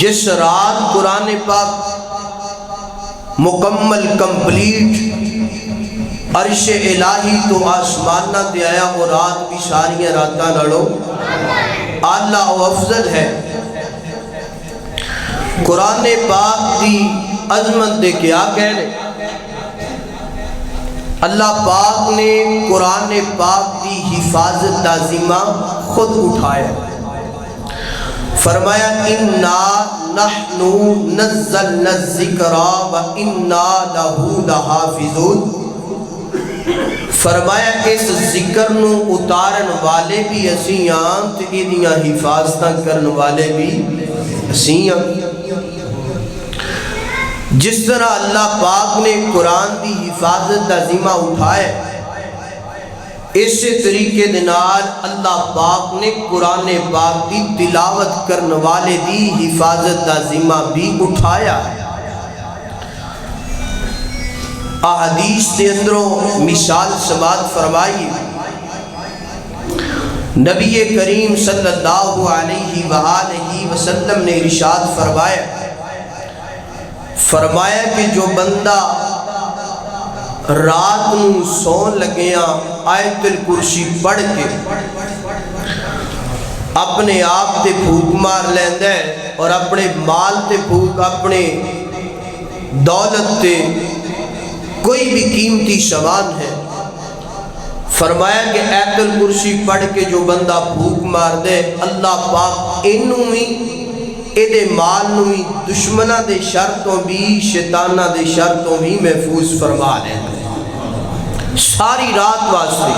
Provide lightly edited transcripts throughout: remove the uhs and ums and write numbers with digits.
جس رات قرآن پاک مکمل کمپلیٹ عرش الہی تو آسمانہ تے آیا، وہ رات بھی ساریاں راتاں نالوں اعلیٰ و افضل ہے۔ قرآن پاک دی عظمت دے کیا کہنے، اللہ پاک نے قرآن پاک دی حفاظت تعظیمہ خود اٹھایا، فرمایا اِنَّا نَحْنُ نَزَّلْنَا الذِّكْرَ وَإِنَّا لَهُ لَحَافِظُونَ۔ فرمایا اس ذکر نو اتارن والے بھی اسیاں تے ایدیاں حفاظتاں کرن والے بھی اسیاں۔ جس طرح اللہ پاک نے قرآن دی حفاظت تعظیمہ اٹھائے، اسی طریقے دنال اللہ پاک نے قرآن پاک دی تلاوت کرن والے دی حفاظت تعظیمہ بھی اٹھایا۔ احادیث کے اندروں مثال سماعت فرمائی، نبی کریم صلی اللہ علیہ وآلہ وسلم نے ارشاد فرمایا کہ جو بندہ رات نو سون لگیاں آیت الکرسی پڑھ کے اپنے آپ تے پھوک مار لیندے اور اپنے مال تے پھوک، اپنے دولت تے کوئی بھی قیمتی سامان ہے، فرمایا کہ آیت الکرسی پڑھ کے جو بندہ پھوک مار دے، اللہ پاک انہوں ہی ایدے مال نوی دشمنہ دے شرطوں بھی شیطانہ دے شرطوں بھی محفوظ فرما لیں گے۔ ساری رات واسطے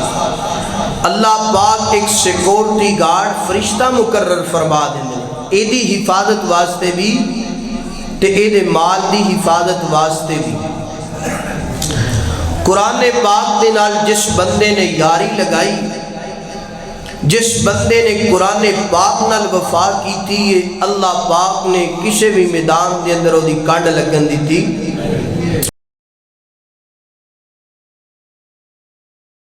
اللہ پاک ایک سیکورٹی گارڈ فرشتہ مقرر فرما دیں گے، ایدی حفاظت واسطے بھی تے ایدے مال دی حفاظت واسطے بھی۔ قرآن پاک دے نال جس بندے نے یاری لگائی، جس بندے نے قرآن پاک نال وفا کی تھی، اللہ پاک نے کسی بھی میدان دے اندر وہ دی کانڈ لگن دی تھی۔